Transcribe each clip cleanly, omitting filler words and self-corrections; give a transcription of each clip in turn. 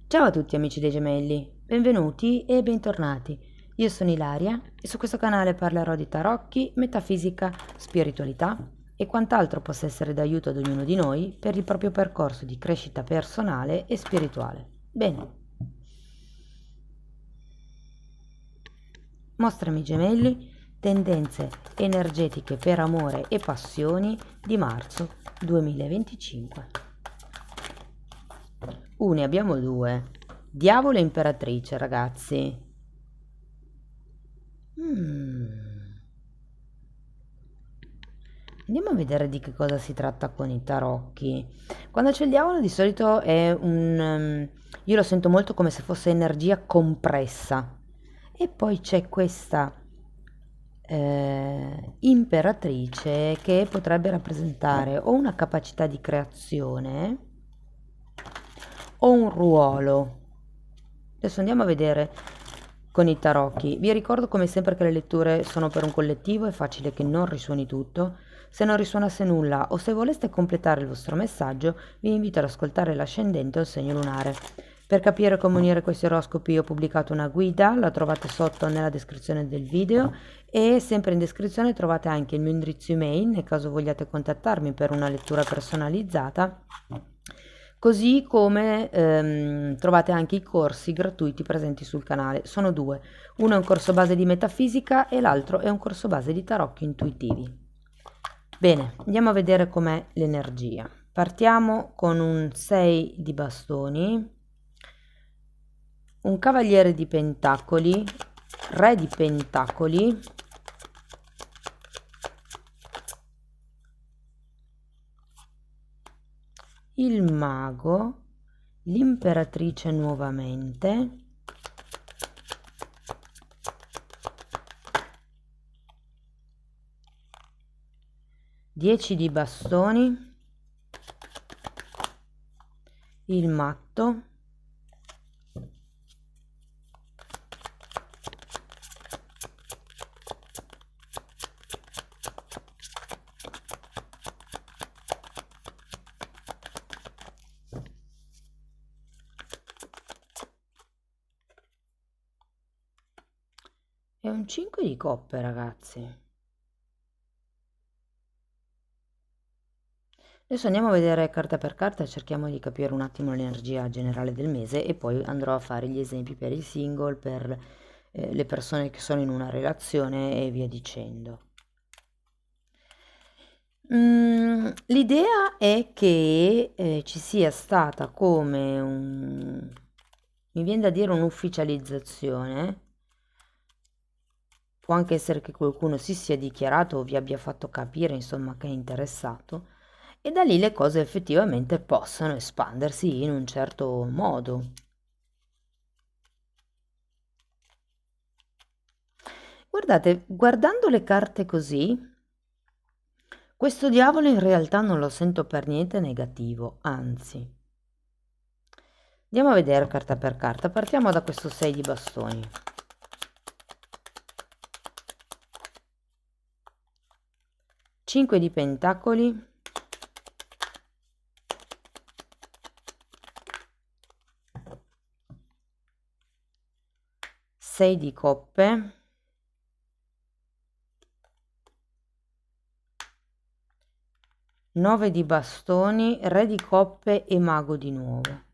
Ciao a tutti amici dei gemelli, benvenuti e bentornati. Io sono Ilaria e su questo canale parlerò di tarocchi, metafisica, spiritualità e quant'altro possa essere d'aiuto ad ognuno di noi per il proprio percorso di crescita personale e spirituale. Bene, mostrami gemelli, tendenze energetiche per amore e passioni di marzo 2025. Ne abbiamo due. Diavolo e imperatrice, ragazzi. Mm. Andiamo a vedere di che cosa si tratta con i tarocchi. Quando c'è il diavolo di solito è io lo sento molto come se fosse energia compressa. E poi c'è questa imperatrice che potrebbe rappresentare o una capacità di creazione o un ruolo. Adesso andiamo a vedere con i tarocchi. Vi ricordo come sempre che le letture sono per un collettivo, è facile che non risuoni tutto. Se non risuonasse nulla o se voleste completare il vostro messaggio, vi invito ad ascoltare l'ascendente o il segno lunare. Per capire come unire questi oroscopi ho pubblicato una guida, la trovate sotto nella descrizione del video e sempre in descrizione trovate anche il mio indirizzo email nel caso vogliate contattarmi per una lettura personalizzata. Così come trovate anche i corsi gratuiti presenti sul canale. Sono due, uno è un corso base di metafisica e l'altro è un corso base di tarocchi intuitivi. Bene, andiamo a vedere com'è l'energia. Partiamo con un 6 di bastoni, un cavaliere di pentacoli, re di pentacoli, il mago, l'imperatrice nuovamente, 10 di bastoni, il matto, e un 5 di coppe, ragazzi. Adesso andiamo a vedere carta per carta e cerchiamo di capire un attimo l'energia generale del mese e poi andrò a fare gli esempi per il single, per le persone che sono in una relazione e via dicendo. L'idea è che ci sia stata come mi viene da dire un'ufficializzazione. Può anche essere che qualcuno si sia dichiarato o vi abbia fatto capire, insomma, che è interessato, e da lì le cose effettivamente possono espandersi in un certo modo. Guardate, guardando le carte così, questo diavolo in realtà non lo sento per niente negativo, anzi. Andiamo a vedere carta per carta, partiamo da questo 6 di bastoni. Cinque di pentacoli, 6 di coppe, 9 di bastoni, re di coppe e mago di nuovo.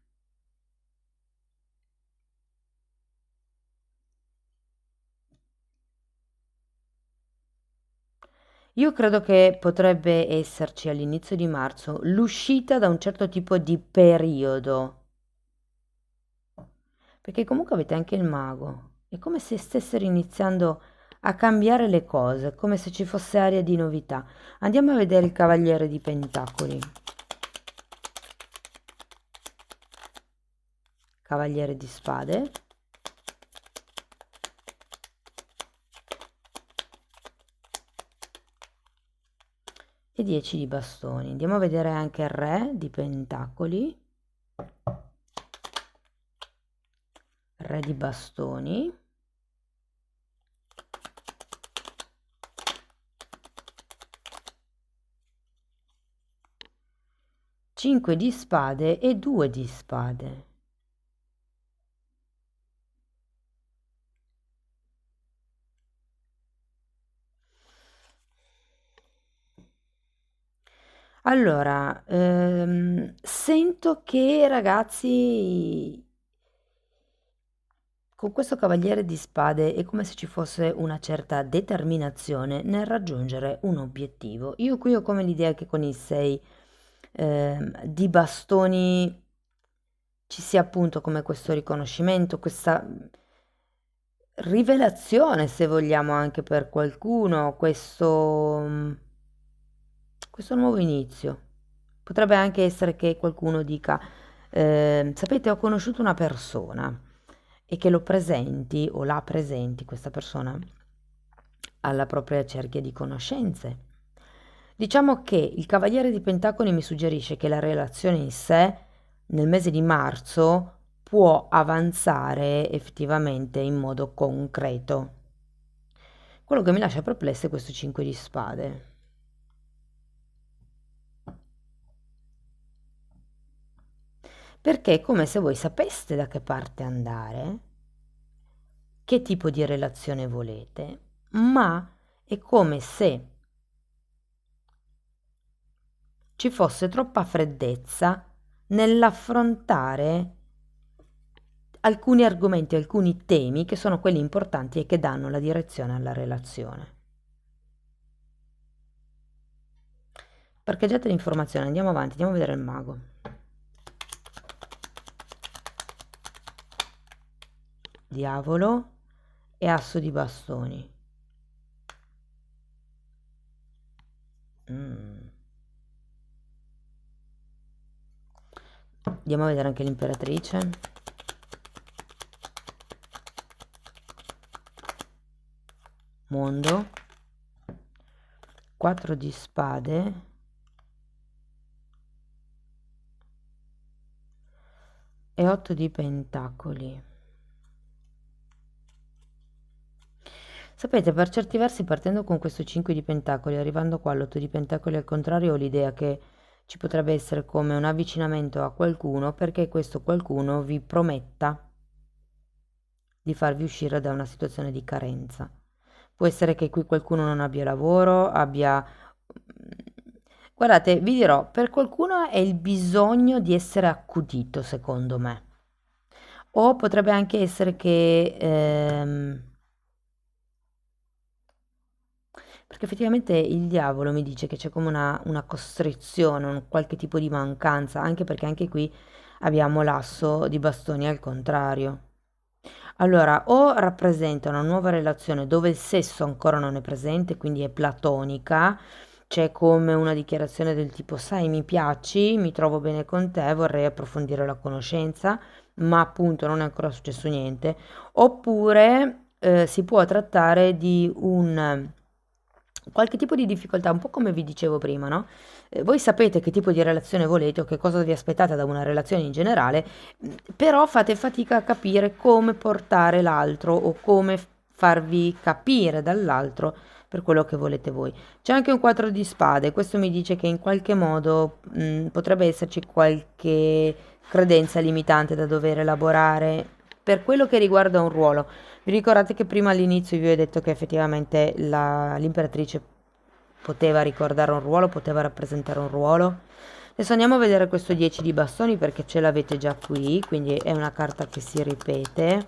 Io credo che potrebbe esserci all'inizio di marzo l'uscita da un certo tipo di periodo, perché comunque avete anche il mago. È come se stessero iniziando a cambiare le cose, come se ci fosse aria di novità. Andiamo a vedere il cavaliere di pentacoli. Cavaliere di spade. E 10 di bastoni. Andiamo a vedere anche il re di pentacoli. Re di bastoni. Cinque di spade e 2 di spade. Allora, sento che ragazzi, con questo cavaliere di spade è come se ci fosse una certa determinazione nel raggiungere un obiettivo. Io qui ho come l'idea che con il 6 di bastoni ci sia appunto come questo riconoscimento, questa rivelazione, se vogliamo, anche per qualcuno, questo nuovo inizio. Potrebbe anche essere che qualcuno dica, sapete, ho conosciuto una persona e che lo presenti o la presenti questa persona alla propria cerchia di conoscenze. Diciamo che il Cavaliere di Pentacoli mi suggerisce che la relazione in sé nel mese di marzo può avanzare effettivamente in modo concreto. Quello che mi lascia perplesso è questo 5 di spade. Perché è come se voi sapeste da che parte andare, che tipo di relazione volete, ma è come se ci fosse troppa freddezza nell'affrontare alcuni argomenti, alcuni temi che sono quelli importanti e che danno la direzione alla relazione. Parcheggiate l'informazione, andiamo avanti, andiamo a vedere il mago. Diavolo e asso di bastoni. Mm. Andiamo a vedere anche l'imperatrice. Mondo. 4 di spade. E 8 di pentacoli. Sapete, per certi versi, partendo con questo 5 di pentacoli, arrivando qua all'8 di pentacoli al contrario, ho l'idea che ci potrebbe essere come un avvicinamento a qualcuno perché questo qualcuno vi prometta di farvi uscire da una situazione di carenza. Può essere che qui qualcuno non abbia lavoro, abbia... Guardate, vi dirò, per qualcuno è il bisogno di essere accudito, secondo me. O potrebbe anche essere che... perché effettivamente il diavolo mi dice che c'è come una costrizione, un qualche tipo di mancanza, anche perché anche qui abbiamo l'asso di bastoni al contrario. Allora, o rappresenta una nuova relazione dove il sesso ancora non è presente, quindi è platonica, c'è come una dichiarazione del tipo, sai, mi piaci, mi trovo bene con te, vorrei approfondire la conoscenza, ma appunto non è ancora successo niente. Oppure si può trattare di un qualche tipo di difficoltà, un po' come vi dicevo prima, no? Voi sapete che tipo di relazione volete o che cosa vi aspettate da una relazione in generale, però fate fatica a capire come portare l'altro o come farvi capire dall'altro per quello che volete voi. C'è anche un 4 di spade, questo mi dice che in qualche modo potrebbe esserci qualche credenza limitante da dover elaborare per quello che riguarda un ruolo. Vi ricordate che prima all'inizio vi ho detto che effettivamente l'imperatrice poteva ricordare un ruolo, poteva rappresentare un ruolo? Adesso andiamo a vedere questo 10 di bastoni perché ce l'avete già qui, quindi è una carta che si ripete.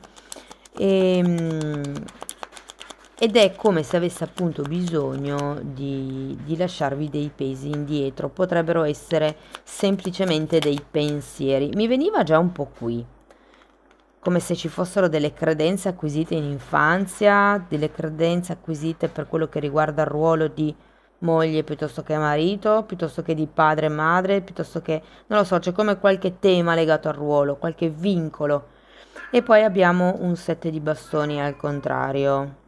Ed è come se avesse appunto bisogno di lasciarvi dei pesi indietro, potrebbero essere semplicemente dei pensieri. Mi veniva già un po' qui, come se ci fossero delle credenze acquisite in infanzia, delle credenze acquisite per quello che riguarda il ruolo di moglie piuttosto che marito, piuttosto che di padre e madre, piuttosto che, non lo so, c'è come qualche tema legato al ruolo, qualche vincolo. E poi abbiamo un 7 di bastoni al contrario.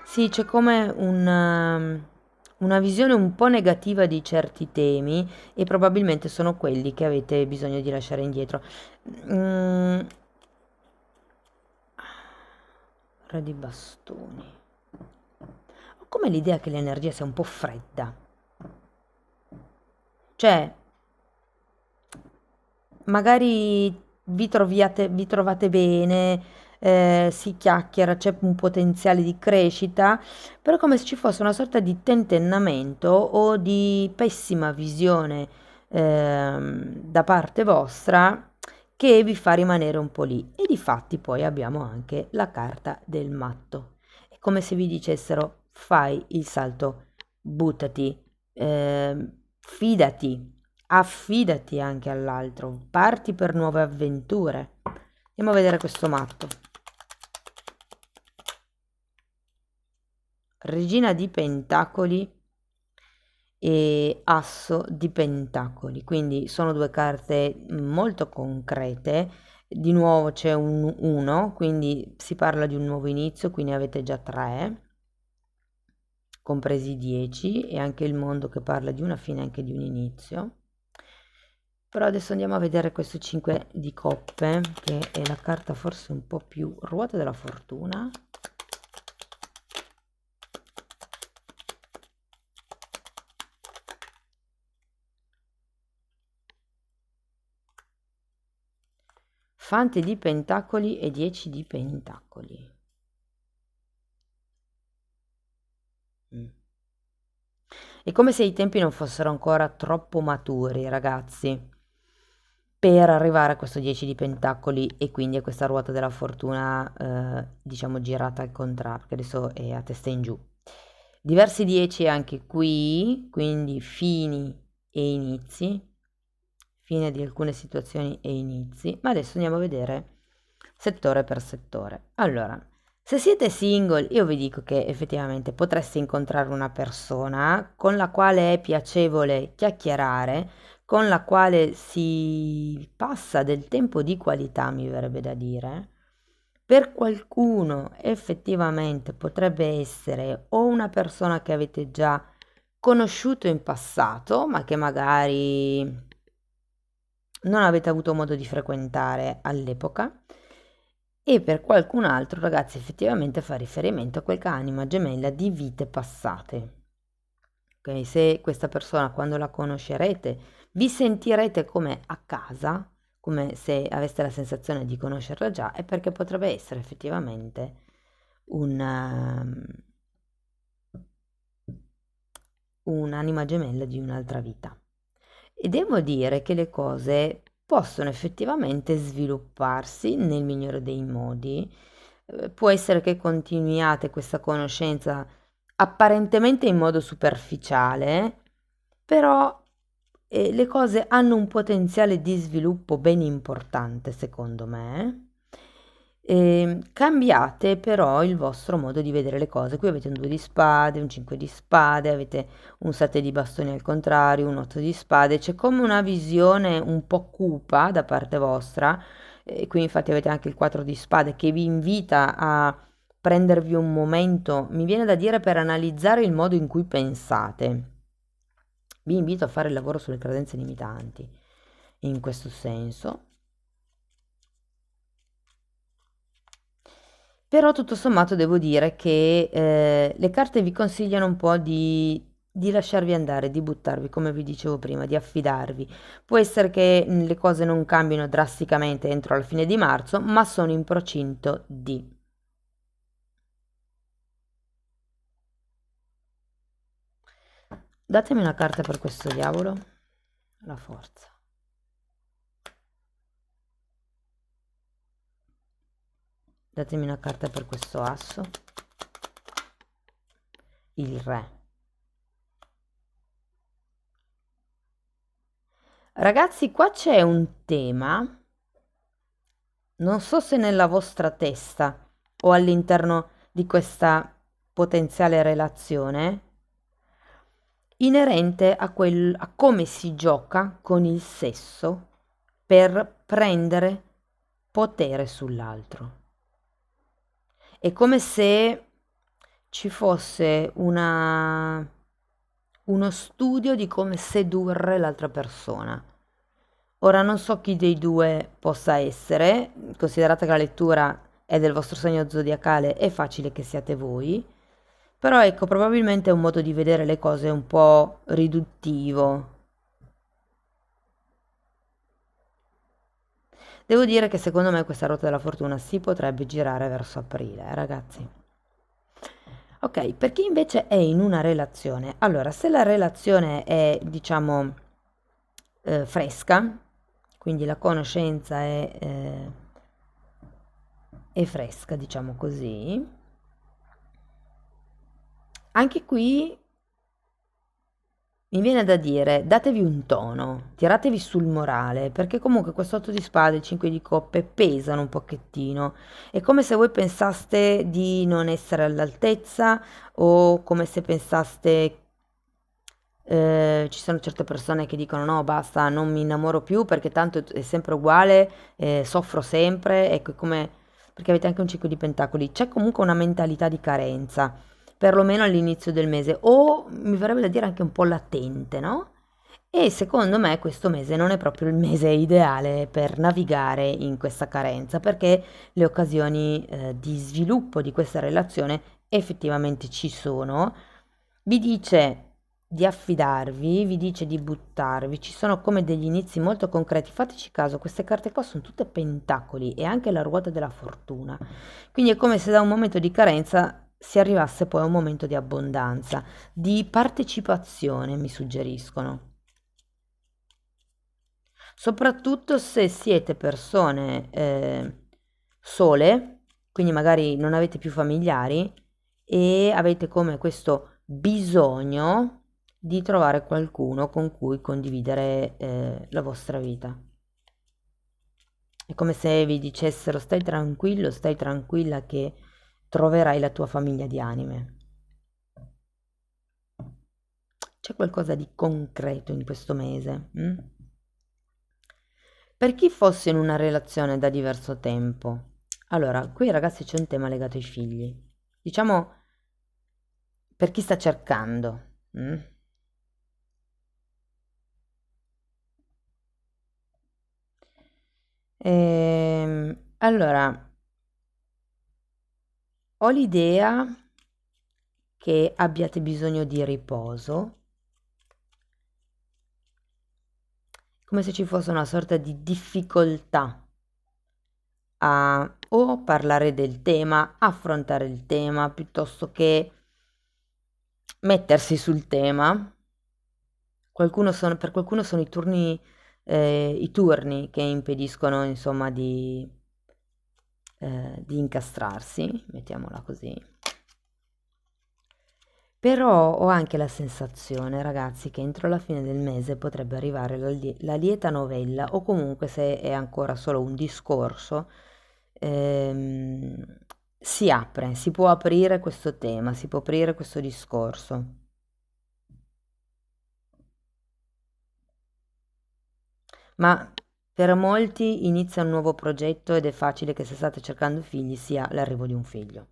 Sì, c'è come una visione un po' negativa di certi temi e probabilmente sono quelli che avete bisogno di lasciare indietro. Mm, Re di bastoni. Ho come l'idea che l'energia sia un po' fredda. Cioè, magari vi trovate bene, si chiacchiera, c'è un potenziale di crescita, però è come se ci fosse una sorta di tentennamento o di pessima visione da parte vostra che vi fa rimanere un po' lì. E difatti poi abbiamo anche la carta del matto. È come se vi dicessero fai il salto, buttati, fidati, affidati anche all'altro, parti per nuove avventure. Andiamo a vedere questo matto. Regina di Pentacoli e Asso di Pentacoli, quindi sono due carte molto concrete. Di nuovo c'è un 1, quindi si parla di un nuovo inizio, quindi avete già 3, compresi 10, e anche il mondo che parla di una fine, anche di un inizio. Però adesso andiamo a vedere questo 5 di coppe, che è la carta forse un po' più ruota della fortuna. Fante di Pentacoli e 10 di Pentacoli. È come se i tempi non fossero ancora troppo maturi, ragazzi, per arrivare a questo 10 di Pentacoli e quindi a questa ruota della fortuna, diciamo girata al contrario, che adesso è a testa in giù. Diversi 10 anche qui, quindi fini e inizi, fine di alcune situazioni e inizi, ma adesso andiamo a vedere settore per settore. Allora, se siete single, io vi dico che effettivamente potreste incontrare una persona con la quale è piacevole chiacchierare, con la quale si passa del tempo di qualità, mi verrebbe da dire. Per qualcuno effettivamente potrebbe essere o una persona che avete già conosciuto in passato, ma che magari non avete avuto modo di frequentare all'epoca, e per qualcun altro, ragazzi, effettivamente fa riferimento a qualche anima gemella di vite passate. Ok, se questa persona, quando la conoscerete, vi sentirete come a casa, come se aveste la sensazione di conoscerla già, è perché potrebbe essere effettivamente un'anima gemella di un'altra vita. E devo dire che le cose possono effettivamente svilupparsi nel migliore dei modi. Può essere che continuiate questa conoscenza apparentemente in modo superficiale, però le cose hanno un potenziale di sviluppo ben importante, secondo me. Cambiate però il vostro modo di vedere le cose. Qui avete un 2 di spade, un 5 di spade, avete un 7 di bastoni al contrario, un 8 di spade. C'è come una visione un po' cupa da parte vostra. Qui infatti avete anche il 4 di spade che vi invita a prendervi un momento, mi viene da dire, per analizzare il modo in cui pensate. Vi invito a fare il lavoro sulle credenze limitanti in questo senso. Però tutto sommato devo dire che le carte vi consigliano un po' di lasciarvi andare, di buttarvi, come vi dicevo prima, di affidarvi. Può essere che le cose non cambino drasticamente entro la fine di marzo, ma sono in procinto di. Datemi una carta per questo diavolo. La forza. Datemi una carta per questo asso. Il re. Ragazzi, qua c'è un tema, non so se nella vostra testa o all'interno di questa potenziale relazione, inerente a come si gioca con il sesso per prendere potere sull'altro. È come se ci fosse uno studio di come sedurre l'altra persona. Ora non so chi dei due possa essere, considerate che la lettura è del vostro segno zodiacale, è facile che siate voi, però ecco, probabilmente è un modo di vedere le cose un po' riduttivo. Devo dire che secondo me questa ruota della fortuna si potrebbe girare verso aprile, ragazzi. Ok, per chi invece è in una relazione, allora se la relazione è, diciamo, fresca, quindi la conoscenza è fresca, diciamo così, anche qui mi viene da dire, datevi un tono, tiratevi sul morale, perché comunque questo 8 di spade e il 5 di coppe pesano un pochettino. È come se voi pensaste di non essere all'altezza o come se pensaste, ci sono certe persone che dicono no, basta, non mi innamoro più perché tanto è sempre uguale, soffro sempre, ecco, è come, perché avete anche un 5 di pentacoli, c'è comunque una mentalità di carenza perlomeno all'inizio del mese, o mi verrebbe da dire anche un po' latente, no? E secondo me questo mese non è proprio il mese ideale per navigare in questa carenza, perché le occasioni di sviluppo di questa relazione effettivamente ci sono. Vi dice di affidarvi, vi dice di buttarvi, ci sono come degli inizi molto concreti. Fateci caso, queste carte qua sono tutte pentacoli e anche la ruota della fortuna. Quindi è come se da un momento di carenza si arrivasse poi a un momento di abbondanza, di partecipazione, mi suggeriscono. Soprattutto se siete persone sole, quindi magari non avete più familiari e avete come questo bisogno di trovare qualcuno con cui condividere la vostra vita. È come se vi dicessero stai tranquillo, stai tranquilla che troverai la tua famiglia di anime. C'è qualcosa di concreto in questo mese. Per chi fosse in una relazione da diverso tempo, allora, qui ragazzi c'è un tema legato ai figli. Diciamo, per chi sta cercando. mm? Allora, ho l'idea che abbiate bisogno di riposo, come se ci fosse una sorta di difficoltà a o parlare del tema, affrontare il tema, piuttosto che mettersi sul tema. Per qualcuno sono i turni che impediscono, insomma, di incastrarsi, mettiamola così. Però ho anche la sensazione, ragazzi, che entro la fine del mese potrebbe arrivare la lieta novella, o comunque se è ancora solo un discorso, ehm, si apre, si può aprire questo tema, si può aprire questo discorso. Ma per molti inizia un nuovo progetto ed è facile che se state cercando figli sia l'arrivo di un figlio.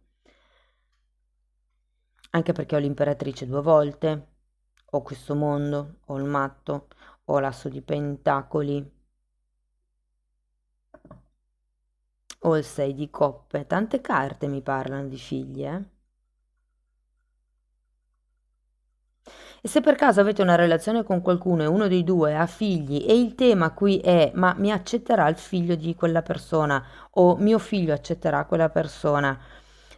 Anche perché ho l'imperatrice due volte, ho questo mondo, ho il matto, ho l'asso di pentacoli, ho il 6 di coppe. Tante carte mi parlano di figli, eh? E se per caso avete una relazione con qualcuno e uno dei due ha figli e il tema qui è ma mi accetterà il figlio di quella persona o mio figlio accetterà quella persona,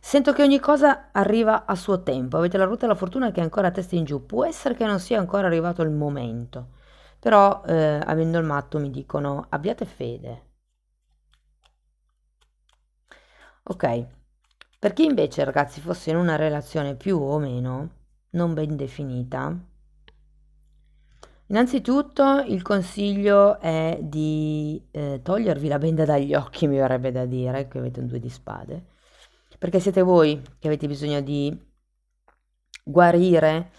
sento che ogni cosa arriva a suo tempo. Avete la ruota della fortuna che è ancora a testa in giù. Può essere che non sia ancora arrivato il momento, però avendo il matto mi dicono abbiate fede. Ok, per chi invece ragazzi fosse in una relazione più o meno non ben definita, innanzitutto il consiglio è di togliervi la benda dagli occhi, mi verrebbe da dire, che avete un 2 di spade, perché siete voi che avete bisogno di guarire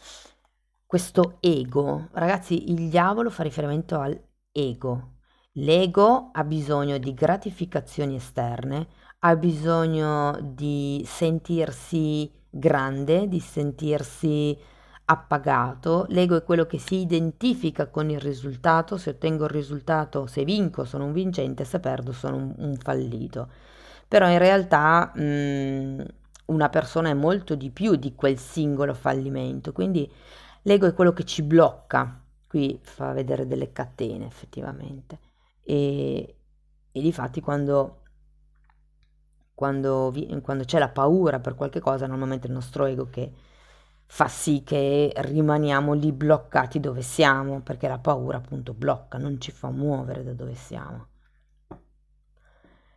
questo ego. Ragazzi, il diavolo fa riferimento al ego. L'ego ha bisogno di gratificazioni esterne, ha bisogno di sentirsi grande, di sentirsi appagato. L'ego è quello che si identifica con il risultato. Se ottengo il risultato, se vinco sono un vincente, se perdo sono un fallito. Però in realtà una persona è molto di più di quel singolo fallimento, quindi l'ego è quello che ci blocca. Qui fa vedere delle catene effettivamente. E, E difatti quando c'è la paura per qualche cosa, normalmente è il nostro ego che fa sì che rimaniamo lì bloccati dove siamo, perché la paura appunto blocca, non ci fa muovere da dove siamo.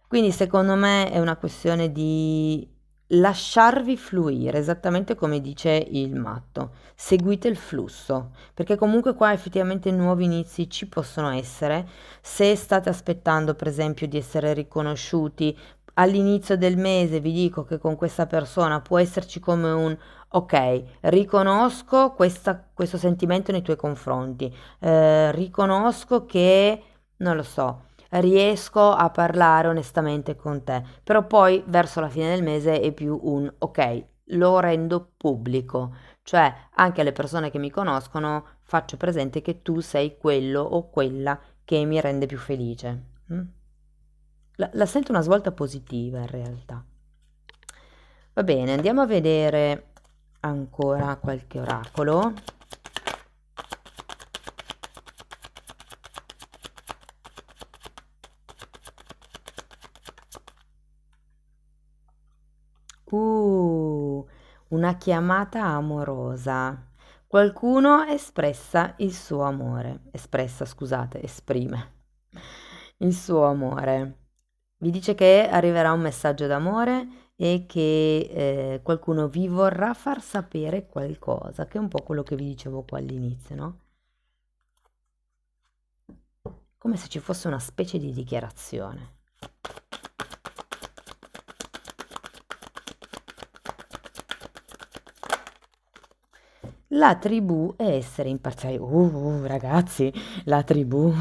Quindi secondo me è una questione di lasciarvi fluire, esattamente come dice il matto. Seguite il flusso, perché comunque qua effettivamente nuovi inizi ci possono essere. Se state aspettando, per esempio, di essere riconosciuti all'inizio del mese, vi dico che con questa persona può esserci come un ok, riconosco questo sentimento nei tuoi confronti, riconosco che, non lo so, riesco a parlare onestamente con te, però poi verso la fine del mese è più un ok, lo rendo pubblico, cioè anche alle persone che mi conoscono faccio presente che tu sei quello o quella che mi rende più felice. Mm? La sento una svolta positiva in realtà. Va bene, andiamo a vedere ancora qualche oracolo. Uh, una chiamata amorosa. Qualcuno esprime il suo amore. Vi dice che arriverà un messaggio d'amore e che qualcuno vi vorrà far sapere qualcosa, che è un po' quello che vi dicevo qua all'inizio, no? Come se ci fosse una specie di dichiarazione. La tribù è essere imparziali. Ragazzi, la tribù.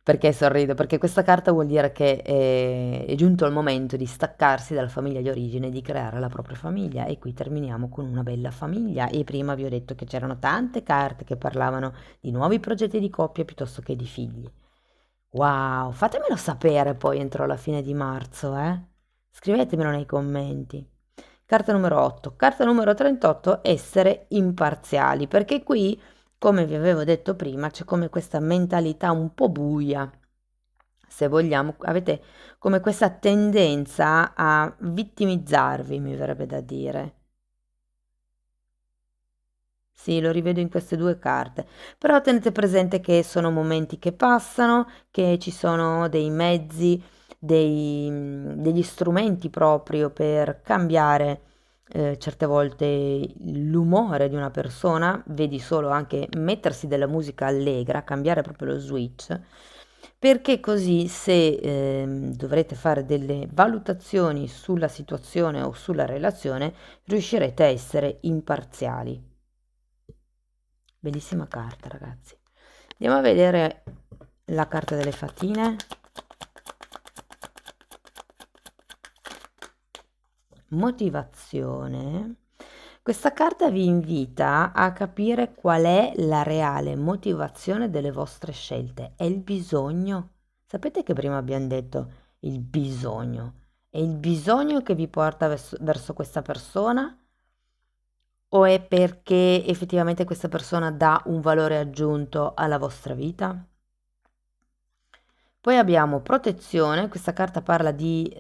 Perché sorrido? Perché questa carta vuol dire che è giunto il momento di staccarsi dalla famiglia di origine e di creare la propria famiglia. E qui terminiamo con una bella famiglia. E prima vi ho detto che c'erano tante carte che parlavano di nuovi progetti di coppia piuttosto che di figli. Wow, fatemelo sapere poi entro la fine di marzo, eh? Scrivetemelo nei commenti. Carta numero 8. Carta numero 38, essere imparziali, perché qui, come vi avevo detto prima, c'è come questa mentalità un po' buia, se vogliamo, avete come questa tendenza a vittimizzarvi, mi verrebbe da dire. Sì, lo rivedo in queste due carte, però tenete presente che sono momenti che passano, che ci sono dei mezzi, degli strumenti proprio per cambiare certe volte l'umore di una persona, vedi solo anche mettersi della musica allegra, cambiare proprio lo switch, perché così se dovrete fare delle valutazioni sulla situazione o sulla relazione, riuscirete a essere imparziali. Bellissima carta, ragazzi. Andiamo a vedere la carta delle fatine. Motivazione. Questa carta vi invita a capire qual è la reale motivazione delle vostre scelte. È il bisogno. Sapete che prima abbiamo detto il bisogno. È il bisogno che vi porta verso questa persona? O è perché effettivamente questa persona dà un valore aggiunto alla vostra vita? Poi abbiamo protezione, questa carta parla di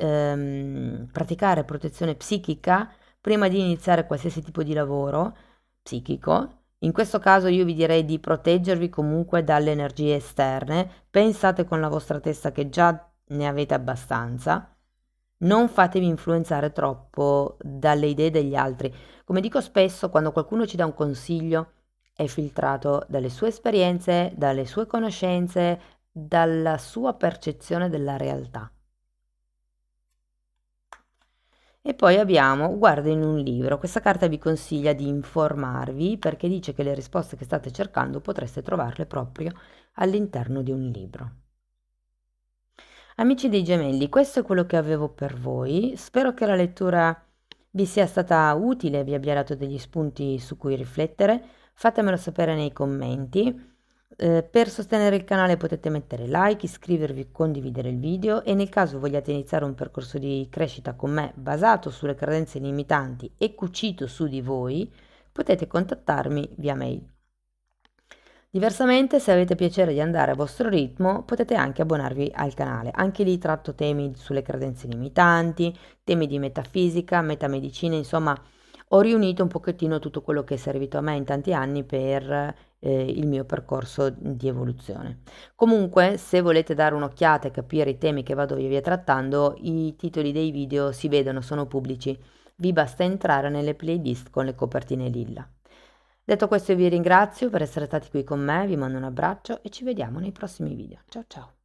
praticare protezione psichica prima di iniziare qualsiasi tipo di lavoro psichico. In questo caso io vi direi di proteggervi comunque dalle energie esterne, pensate con la vostra testa che già ne avete abbastanza, non fatevi influenzare troppo dalle idee degli altri. Come dico spesso, quando qualcuno ci dà un consiglio, è filtrato dalle sue esperienze, dalle sue conoscenze, dalla sua percezione della realtà. E poi abbiamo guarda in un libro. Questa carta vi consiglia di informarvi perché dice che le risposte che state cercando potreste trovarle proprio all'interno di un libro. Amici dei gemelli, questo è quello che avevo per voi. Spero che la lettura vi sia stata utile e vi abbia dato degli spunti su cui riflettere. Fatemelo sapere nei commenti. Per sostenere il canale potete mettere like, iscrivervi, condividere il video e nel caso vogliate iniziare un percorso di crescita con me basato sulle credenze limitanti e cucito su di voi, potete contattarmi via mail. Diversamente, se avete piacere di andare a vostro ritmo, potete anche abbonarvi al canale. Anche lì tratto temi sulle credenze limitanti, temi di metafisica, metamedicina, insomma, ho riunito un pochettino tutto quello che è servito a me in tanti anni per il mio percorso di evoluzione. Comunque, se volete dare un'occhiata e capire i temi che vado via via trattando, i titoli dei video si vedono, sono pubblici. Vi basta entrare nelle playlist con le copertine lilla. Detto questo, vi ringrazio per essere stati qui con me, vi mando un abbraccio e ci vediamo nei prossimi video. Ciao ciao!